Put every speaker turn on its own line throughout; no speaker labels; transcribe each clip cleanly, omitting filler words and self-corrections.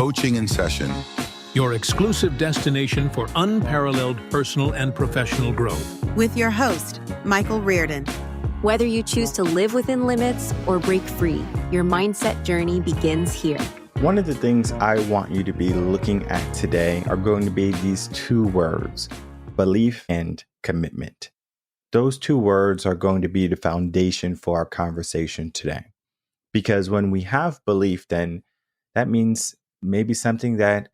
Coaching in Session,
your exclusive destination for unparalleled personal and professional growth.
With your host, Michael Rearden.
Whether you choose to live within limits or break free, your mindset journey begins here.
One of the things I want you to be looking at today are going to be these two words, belief and commitment. Those two words are going to be the foundation for our conversation today. Because when we have belief, then that means maybe something that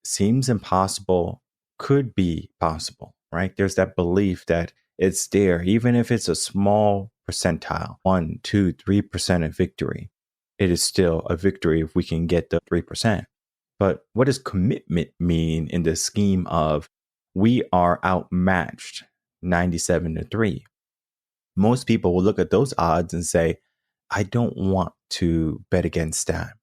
seems impossible could be possible, right? There's that belief that it's there, even if it's a small percentile, 1, 2, 3% of victory. It is still a victory if we can get the 3%. But what does commitment mean in the scheme of we are outmatched 97-3? Most people will look at those odds and say, I don't want to bet against that.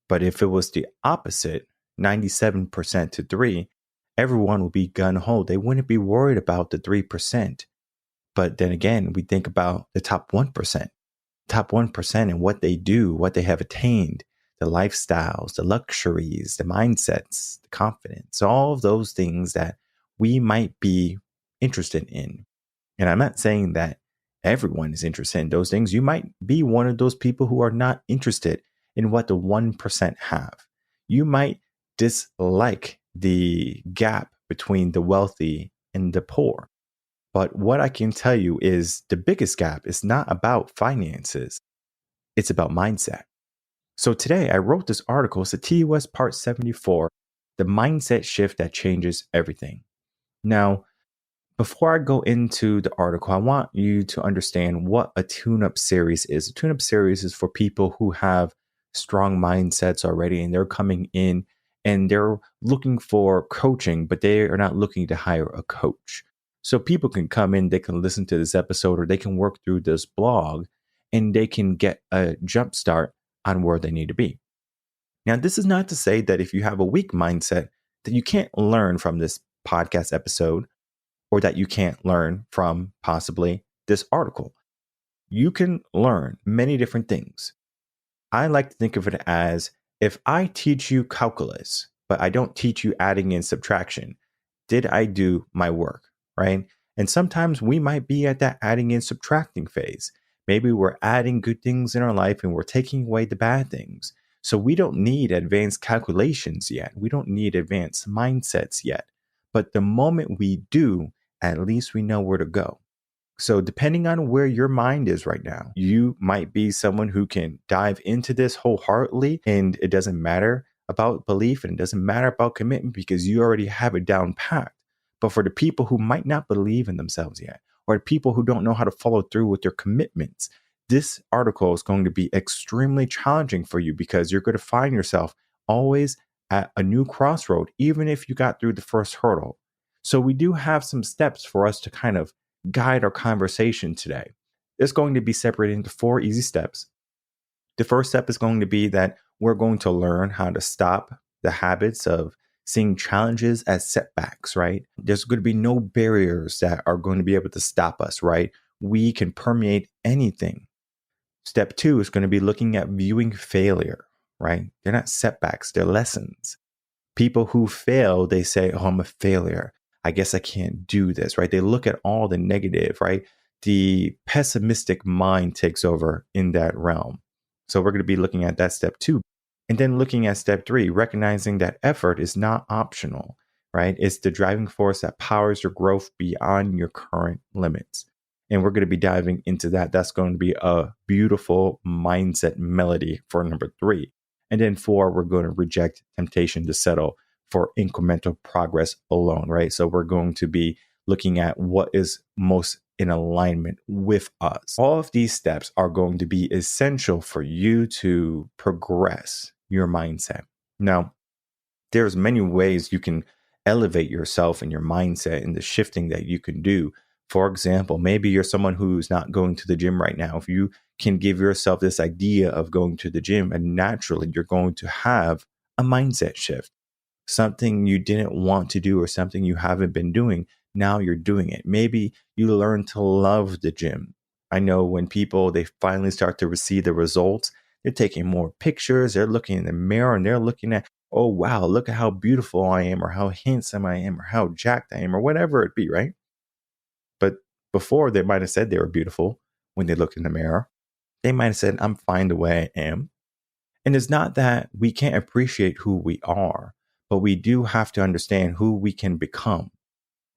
But if it was the opposite, 97% to 3, everyone would be gun-ho. They wouldn't be worried about the 3%. But then again, we think about the top 1%. Top 1% and what they do, what they have attained, the lifestyles, the luxuries, the mindsets, the confidence, all of those things that we might be interested in. And I'm not saying that everyone is interested in those things. You might be one of those people who are not interested in what the 1% have. You might dislike the gap between the wealthy and the poor. But what I can tell you is the biggest gap is not about finances. It's about mindset. So today I wrote this article. It's a TUS Part 74, the mindset shift that changes everything. Now, before I go into the article, I want you to understand what a tune-up series is. A tune-up series is for people who have strong mindsets already and they're coming in and they're looking for coaching, but they are not looking to hire a coach. So people can come in, they can listen to this episode, or they can work through this blog and they can get a jump start on where they need to be. Now, this is not to say that if you have a weak mindset that you can't learn from this podcast episode or that you can't learn from possibly this article. You can learn many different things. I like to think of it as if I teach you calculus, but I don't teach you adding and subtraction, did I do my work? Right? And sometimes we might be at that adding and subtracting phase. Maybe we're adding good things in our life and we're taking away the bad things. So we don't need advanced calculations yet. We don't need advanced mindsets yet. But the moment we do, at least we know where to go. So depending on where your mind is right now, you might be someone who can dive into this wholeheartedly and it doesn't matter about belief and it doesn't matter about commitment because you already have it down packed. But for the people who might not believe in themselves yet, or the people who don't know how to follow through with their commitments, this article is going to be extremely challenging for you because you're going to find yourself always at a new crossroad, even if you got through the first hurdle. So we do have some steps for us to kind of guide our conversation today. It's going to be separated into 4 easy steps. The first step is going to be that we're going to learn how to stop the habits of seeing challenges as setbacks, right? There's going to be no barriers that are going to be able to stop us, right? We can permeate anything. Step 2 is going to be looking at viewing failure, right? They're not setbacks, they're lessons. People who fail, they say, oh, I'm a failure. I guess I can't do this, right? They look at all the negative, right? The pessimistic mind takes over in that realm. So we're going to be looking at that step 2. And then looking at step 3, recognizing that effort is not optional, right? It's the driving force that powers your growth beyond your current limits. And we're going to be diving into that. That's going to be a beautiful mindset melody for number 3. And then 4, we're going to reject temptation to settle for incremental progress alone, right? So we're going to be looking at what is most in alignment with us. All of these steps are going to be essential for you to progress your mindset. Now, there's many ways you can elevate yourself and your mindset and the shifting that you can do. For example, maybe you're someone who's not going to the gym right now. If you can give yourself this idea of going to the gym, and naturally you're going to have a mindset shift. Something you didn't want to do or something you haven't been doing, now you're doing it. Maybe you learn to love the gym. I know when people, they finally start to receive the results, they're taking more pictures, they're looking in the mirror and they're looking at oh, wow, look at how beautiful I am, or how handsome I am, or how jacked I am, or whatever it be, right? But before they might have said they were beautiful when they looked in the mirror, they might have said, I'm fine the way I am. And it's not that we can't appreciate who we are, but we do have to understand who we can become.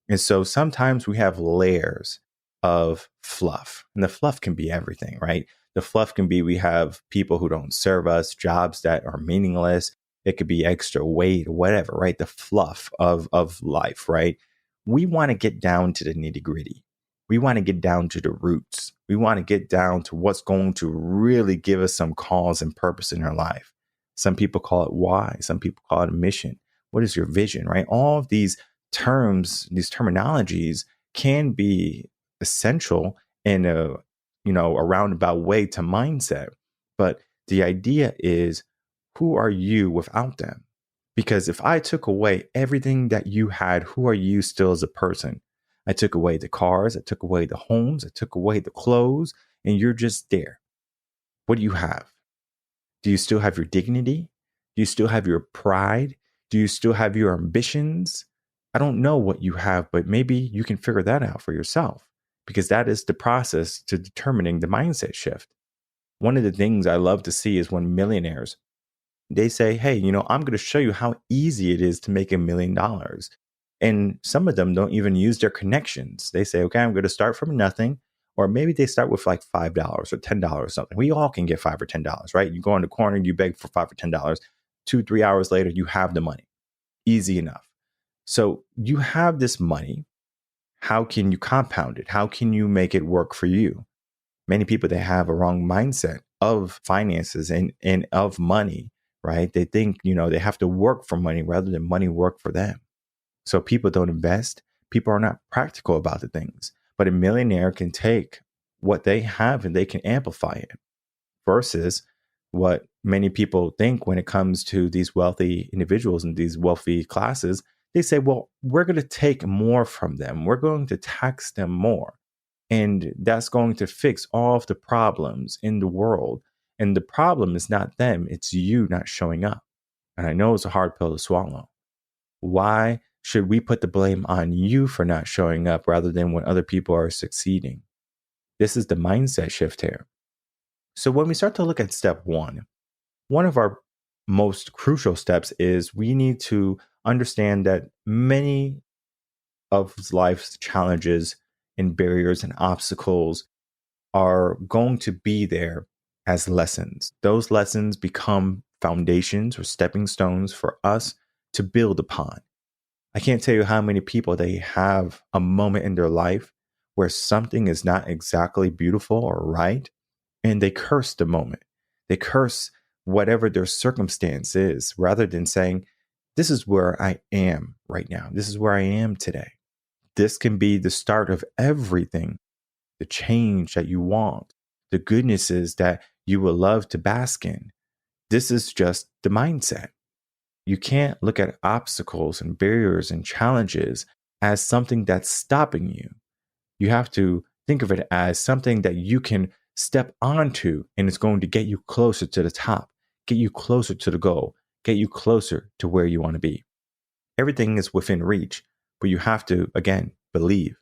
And so sometimes we have layers of fluff, and the fluff can be everything, right? The fluff can be we have people who don't serve us, jobs that are meaningless. It could be extra weight or whatever, right? The fluff of life, right? We want to get down to the nitty gritty. We want to get down to the roots. We want to get down to what's going to really give us some cause and purpose in our life. Some people call it why. Some people call it a mission. What is your vision, right? All of these terms, these terminologies can be essential in a roundabout way to mindset. But the idea is, who are you without them? Because if I took away everything that you had, who are you still as a person? I took away the cars, I took away the homes, I took away the clothes, and you're just there. What do you have? Do you still have your dignity? Do you still have your pride? Do you still have your ambitions? I don't know what you have, but maybe you can figure that out for yourself, because that is the process to determining the mindset shift. One of the things I love to see is when millionaires, they say, hey, I'm going to show you how easy it is to make $1 million. And some of them don't even use their connections. They say, okay, I'm going to start from nothing. Or maybe they start with like $5 or $10 or something. We all can get $5 or $10, right? You go in the corner, you beg for $5 or $10. 2-3 hours later, you have the money. Easy enough. So you have this money. How can you compound it? How can you make it work for you? Many people, they have a wrong mindset of finances and of money, right? They think, they have to work for money rather than money work for them. So people don't invest. People are not practical about the things. But a millionaire can take what they have and they can amplify it, versus what many people think when it comes to these wealthy individuals and these wealthy classes. They say, well, we're going to take more from them. We're going to tax them more. And that's going to fix all of the problems in the world. And the problem is not them. It's you not showing up. And I know it's a hard pill to swallow. Why should we put the blame on you for not showing up rather than when other people are succeeding? This is the mindset shift here. So when we start to look at step one of our most crucial steps is we need to understand that many of life's challenges and barriers and obstacles are going to be there as lessons. Those lessons become foundations or stepping stones for us to build upon. I can't tell you how many people, they have a moment in their life where something is not exactly beautiful or right, and they curse the moment. They curse whatever their circumstance is, rather than saying, this is where I am right now. This is where I am today. This can be the start of everything, the change that you want, the goodnesses that you would love to bask in. This is just the mindset. You can't look at obstacles and barriers and challenges as something that's stopping you. You have to think of it as something that you can step onto, and it's going to get you closer to the top, get you closer to the goal, get you closer to where you want to be. Everything is within reach, but you have to, again, believe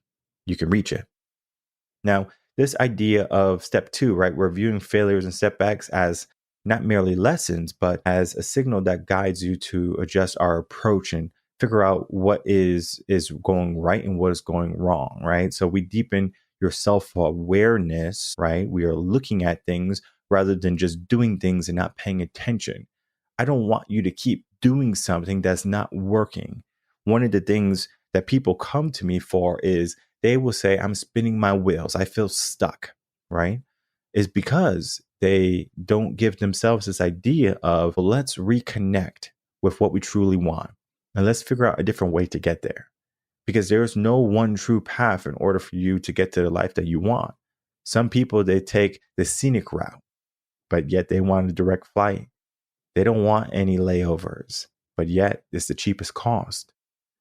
you can reach it. Now, this idea of step two, right? We're viewing failures and setbacks as not merely lessons, but as a signal that guides you to adjust our approach and figure out what is going right and what is going wrong, right? So we deepen your self-awareness, right? We are looking at things rather than just doing things and not paying attention. I don't want you to keep doing something that's not working. One of the things that people come to me for is they will say, I'm spinning my wheels. I feel stuck, right? Is because they don't give themselves this idea of, well, let's reconnect with what we truly want. And let's figure out a different way to get there. Because there's no one true path in order for you to get to the life that you want. Some people, they take the scenic route, but yet they want a direct flight. They don't want any layovers, but yet it's the cheapest cost.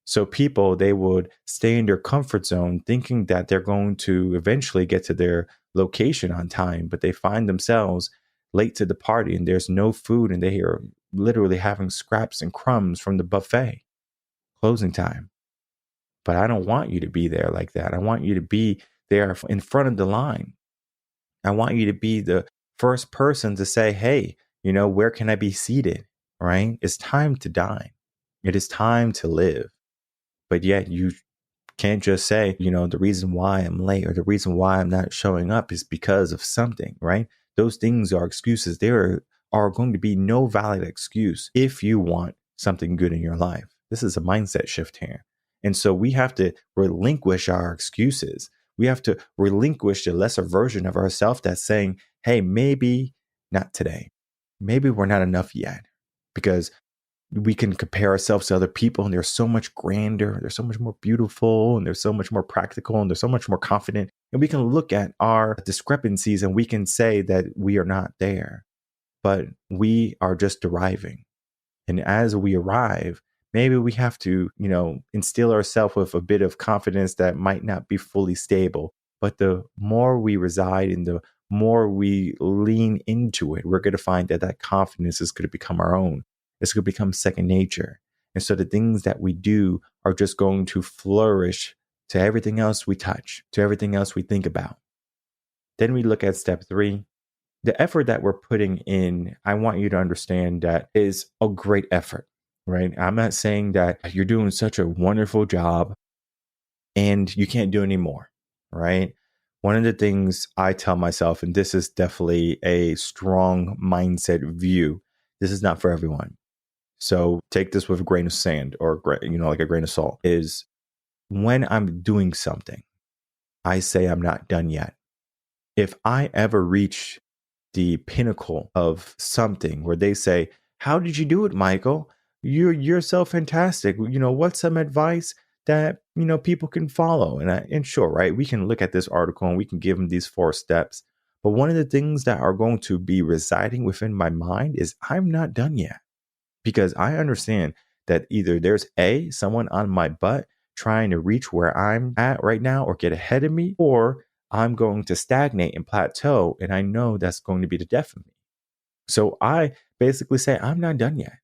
So people, they would stay in their comfort zone thinking that they're going to eventually get to their location on time, but they find themselves late to the party and there's no food and they are literally having scraps and crumbs from the buffet, closing time. But I don't want you to be there like that. I want you to be there in front of the line. I want you to be the first person to say, hey, where can I be seated? Right? It's time to dine. It is time to live. But yet you can't just say, the reason why I'm late or the reason why I'm not showing up is because of something, right? Those things are excuses. There are going to be no valid excuse if you want something good in your life. This is a mindset shift here. And so we have to relinquish our excuses. We have to relinquish the lesser version of ourselves that's saying, hey, maybe not today. Maybe we're not enough yet, because we can compare ourselves to other people and they're so much grander, they're so much more beautiful, and they're so much more practical, and they're so much more confident. And we can look at our discrepancies and we can say that we are not there, but we are just arriving. And as we arrive, maybe we have to, instill ourselves with a bit of confidence that might not be fully stable. But the more we reside and the more we lean into it, we're going to find that that confidence is going to become our own. It's going to become second nature. And so the things that we do are just going to flourish to everything else we touch, to everything else we think about. Then we look at step 3. The effort that we're putting in, I want you to understand that is a great effort, right? I'm not saying that you're doing such a wonderful job and you can't do any more, right? One of the things I tell myself, and this is definitely a strong mindset view, this is not for everyone. So take this with a grain of sand or, like a grain of salt, is when I'm doing something, I say I'm not done yet. If I ever reach the pinnacle of something where they say, how did you do it, Michael? You're so fantastic. What's some advice that, people can follow? And sure, right, we can look at this article and we can give them these 4 steps. But one of the things that are going to be residing within my mind is I'm not done yet. Because I understand that either there's someone on my butt trying to reach where I'm at right now or get ahead of me, or I'm going to stagnate and plateau. And I know that's going to be the death of me. So I basically say, I'm not done yet.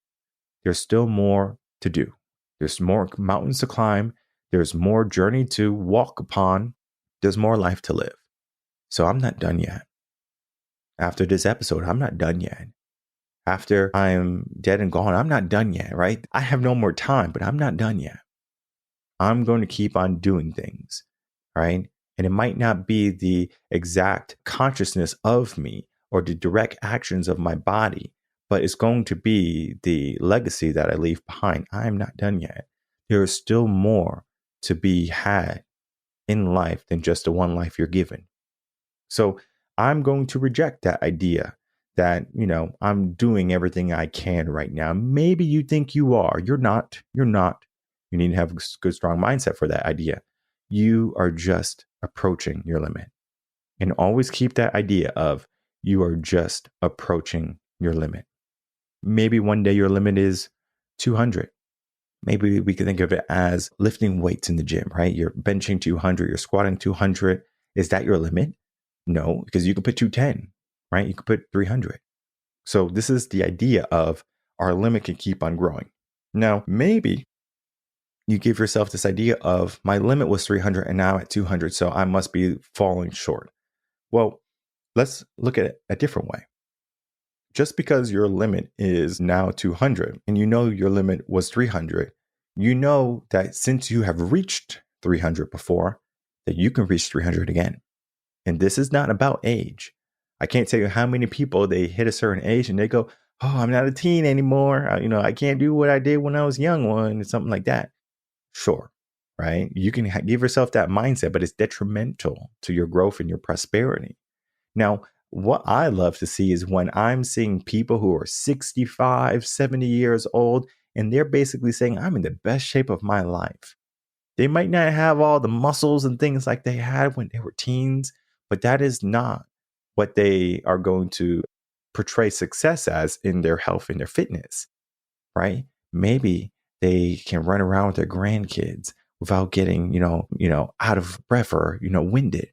There's still more to do. There's more mountains to climb. There's more journey to walk upon. There's more life to live. So I'm not done yet. After this episode, I'm not done yet. After I'm dead and gone, I'm not done yet, right? I have no more time, but I'm not done yet. I'm going to keep on doing things, right? And it might not be the exact consciousness of me or the direct actions of my body, but it's going to be the legacy that I leave behind. I am not done yet. There is still more to be had in life than just the one life you're given. So I'm going to reject that idea that, I'm doing everything I can right now. Maybe you think you are. You're not. You need to have a good, strong mindset for that idea. You are just approaching your limit. And always keep that idea of you are just approaching your limit. Maybe one day your limit is 200. Maybe we can think of it as lifting weights in the gym, right? You're benching 200, you're squatting 200. Is that your limit? No, because you can put 210. Right? You could put 300. So this is the idea of our limit can keep on growing. Now, maybe you give yourself this idea of my limit was 300 and now at 200, so I must be falling short. Well, let's look at it a different way. Just because your limit is now 200 and your limit was 300, you know that since you have reached 300 before, that you can reach 300 again. And this is not about age. I can't tell you how many people they hit a certain age and they go, oh, I'm not a teen anymore. I can't do what I did when I was young one, or something like that. Sure, right? You can give yourself that mindset, but it's detrimental to your growth and your prosperity. Now, what I love to see is when I'm seeing people who are 65, 70 years old, and they're basically saying, I'm in the best shape of my life. They might not have all the muscles and things like they had when they were teens, but that is not what they are going to portray success as in their health and their fitness, right? Maybe they can run around with their grandkids without getting, out of breath or, winded.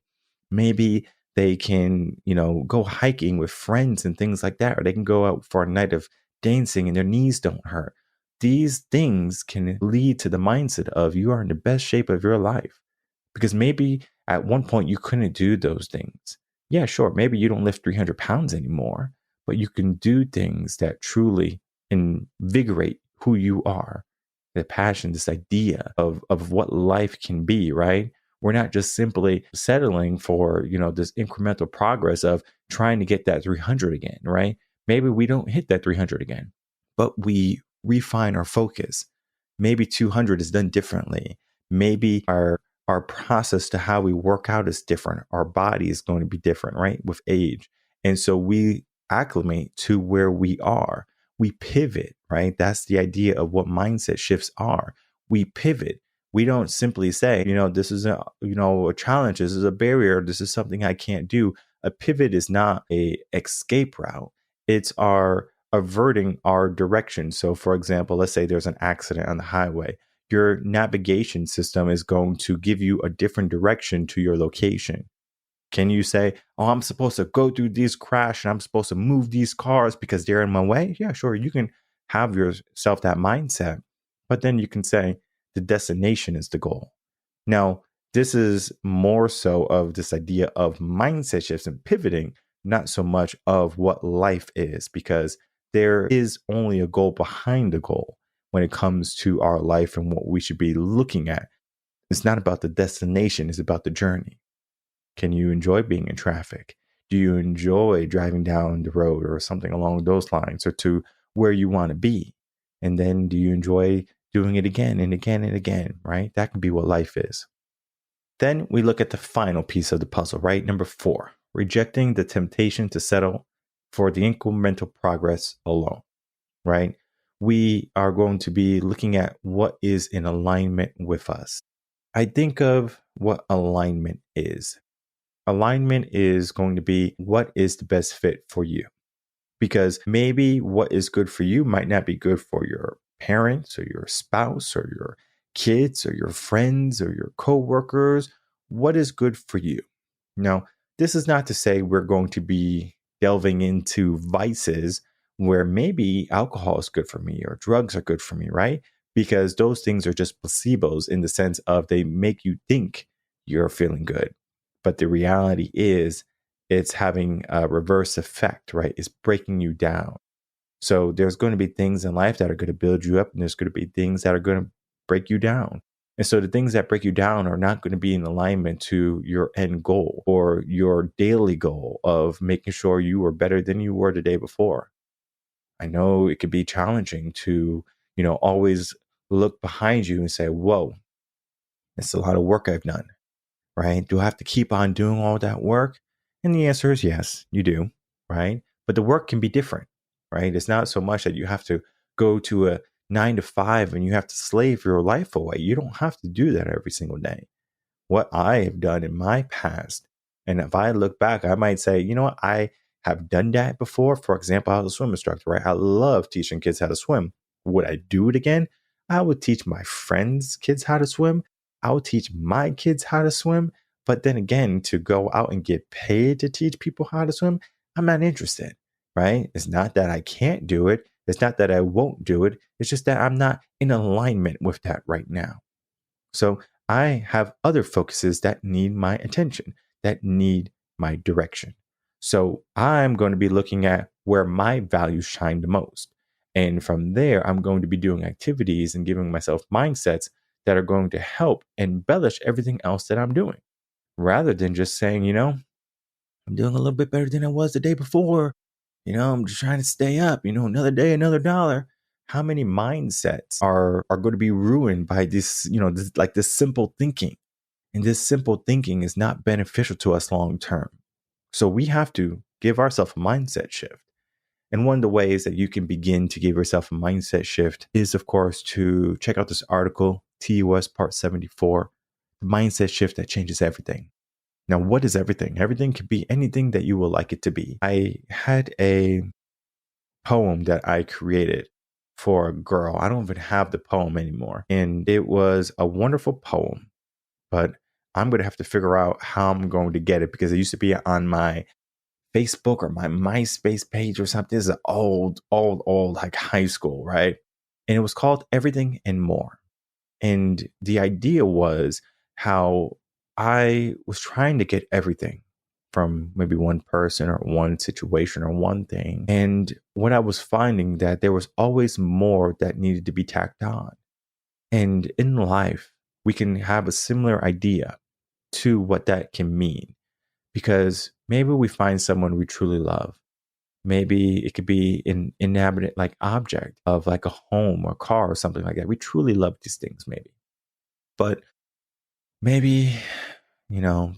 Maybe they can, go hiking with friends and things like that, or they can go out for a night of dancing and their knees don't hurt. These things can lead to the mindset of you are in the best shape of your life. Because maybe at one point you couldn't do those things. Yeah, sure. Maybe you don't lift 300 pounds anymore, but you can do things that truly invigorate who you are. The passion, this idea of what life can be, right? We're not just simply settling for, this incremental progress of trying to get that 300 again, right? Maybe we don't hit that 300 again, but we refine our focus. Maybe 200 is done differently. Maybe our process to how we work out is different. Our body is going to be different, right? With age. And so we acclimate to where we are. We pivot, right? That's the idea of what mindset shifts are. We pivot. We don't simply say, this is a challenge. This is a barrier. This is something I can't do. A pivot is not a escape route. It's our averting our direction. So for example, let's say there's an accident on the highway. Your navigation system is going to give you a different direction to your location. Can you say, oh, I'm supposed to go through this crash and I'm supposed to move these cars because they're in my way? Yeah, sure. You can have yourself that mindset, but then you can say the destination is the goal. Now, this is more so of this idea of mindset shifts and pivoting, not so much of what life is, because there is only a goal behind the goal when it comes to our life and what we should be looking at. It's not about the destination, it's about the journey. Can you enjoy being in traffic? Do you enjoy driving down the road or something along those lines, or to where you want to be? And then do you enjoy doing it again and again and again, right? That can be what life is. Then we look at the final piece of the puzzle, right? Number 4, rejecting the temptation to settle for the incremental progress alone, right? We are going to be looking at what is in alignment with us. I think of what alignment is. Alignment is going to be what is the best fit for you. Because maybe what is good for you might not be good for your parents or your spouse or your kids or your friends or your coworkers. What is good for you? Now, this is not to say we're going to be delving into vices where maybe alcohol is good for me or drugs are good for me, right? Because those things are just placebos in the sense of they make you think you're feeling good. But the reality is it's having a reverse effect, right? It's breaking you down. So there's going to be things in life that are going to build you up, and there's going to be things that are going to break you down. And so the things that break you down are not going to be in alignment to your end goal or your daily goal of making sure you are better than you were the day before. I know it can be challenging to, always look behind you and say, whoa, it's a lot of work I've done, right? Do I have to keep on doing all that work? And the answer is yes, you do, right? But the work can be different, right? It's not so much that you have to go to a 9 to 5 and you have to slave your life away. You don't have to do that every single day. What I have done in my past, and if I look back, I might say, you know what? I have done that before. For example, I was a swim instructor, right? I love teaching kids how to swim. Would I do it again? I would teach my friends' kids how to swim. I would teach my kids how to swim. But then again, to go out and get paid to teach people how to swim, I'm not interested, right? It's not that I can't do it. It's not that I won't do it. It's just that I'm not in alignment with that right now. So I have other focuses that need my attention, that need my direction. So I'm going to be looking at where my values shine the most. And from there, I'm going to be doing activities and giving myself mindsets that are going to help embellish everything else that I'm doing, rather than just saying, I'm doing a little bit better than I was the day before. I'm just trying to stay up, another day, another dollar. How many mindsets are going to be ruined by this, this simple thinking? And this simple thinking is not beneficial to us long term. So we have to give ourselves a mindset shift. And one of the ways that you can begin to give yourself a mindset shift is, of course, to check out this article, TUS Part 74, The Mindset Shift That Changes Everything. Now, what is everything? Everything could be anything that you would like it to be. I had a poem that I created for a girl. I don't even have the poem anymore. And it was a wonderful poem, but I'm going to have to figure out how I'm going to get it because it used to be on my Facebook or my MySpace page or something. This is old, like high school, right? And it was called Everything and More. And the idea was how I was trying to get everything from maybe one person or one situation or one thing. And what I was finding that there was always more that needed to be tacked on. And in life, we can have a similar idea to what that can mean, because maybe we find someone we truly love. Maybe it could be an inanimate like object of like a home or car or something like that. We truly love these things maybe. But maybe,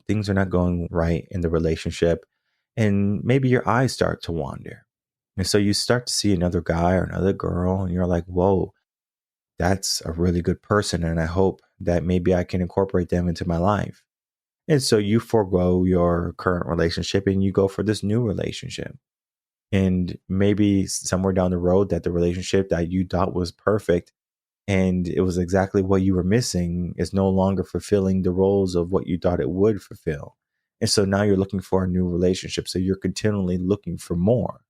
things are not going right in the relationship, and maybe your eyes start to wander. And so you start to see another guy or another girl and you're like, whoa, that's a really good person. And I hope that maybe I can incorporate them into my life. And so you forego your current relationship and you go for this new relationship. And maybe somewhere down the road that the relationship that you thought was perfect and it was exactly what you were missing is no longer fulfilling the roles of what you thought it would fulfill. And so now you're looking for a new relationship. So you're continually looking for more.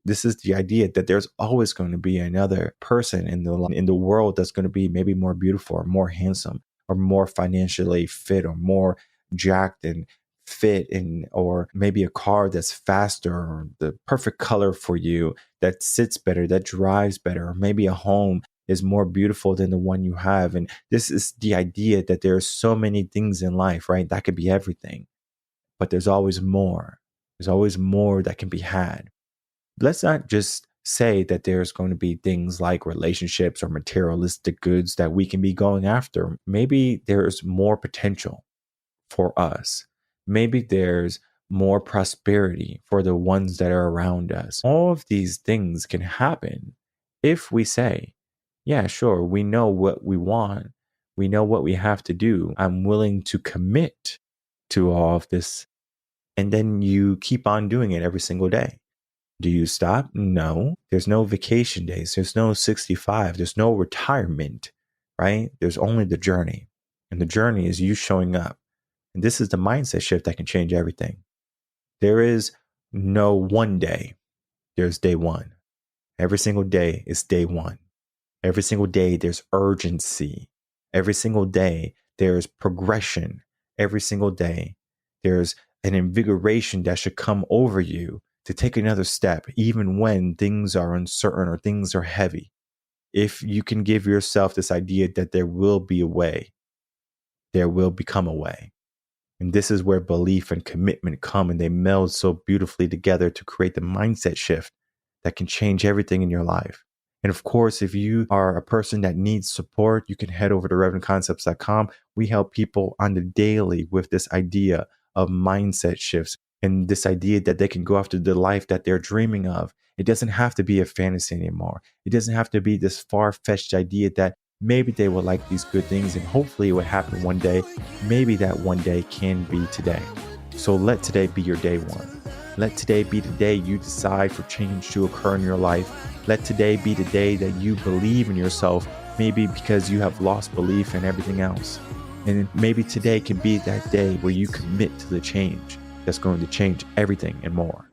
This is the idea that there's always going to be another person in the world that's going to be maybe more beautiful or more handsome or more financially fit or more jacked and fit, and or maybe a car that's faster or the perfect color for you, that sits better, that drives better, or maybe a home is more beautiful than the one you have. And this is the idea that there are so many things in life, right? That could be everything, but there's always more. There's always more that can be had. Let's not just say that there's going to be things like relationships or materialistic goods that we can be going after. Maybe there's more potential for us. Maybe there's more prosperity for the ones that are around us. All of these things can happen if we say, yeah, sure, we know what we want. We know what we have to do. I'm willing to commit to all of this. And then you keep on doing it every single day. Do you stop? No. There's no vacation days. There's no 65. There's no retirement, right? There's only the journey. And the journey is you showing up. And this is the mindset shift that can change everything. There is no one day. There's day one. Every single day is day one. Every single day there's urgency. Every single day there's progression. Every single day there's an invigoration that should come over you to take another step, even when things are uncertain or things are heavy. If you can give yourself this idea that there will be a way, there will become a way. And this is where belief and commitment come, and they meld so beautifully together to create the mindset shift that can change everything in your life. And of course, if you are a person that needs support, you can head over to revenconcepts.com. We help people on the daily with this idea of mindset shifts and this idea that they can go after the life that they're dreaming of. It doesn't have to be a fantasy anymore. It doesn't have to be this far-fetched idea that maybe they will like these good things and hopefully it will happen one day. Maybe that one day can be today. So let today be your day one. Let today be the day you decide for change to occur in your life. Let today be the day that you believe in yourself, maybe because you have lost belief in everything else. And maybe today can be that day where you commit to the change that's going to change everything and more.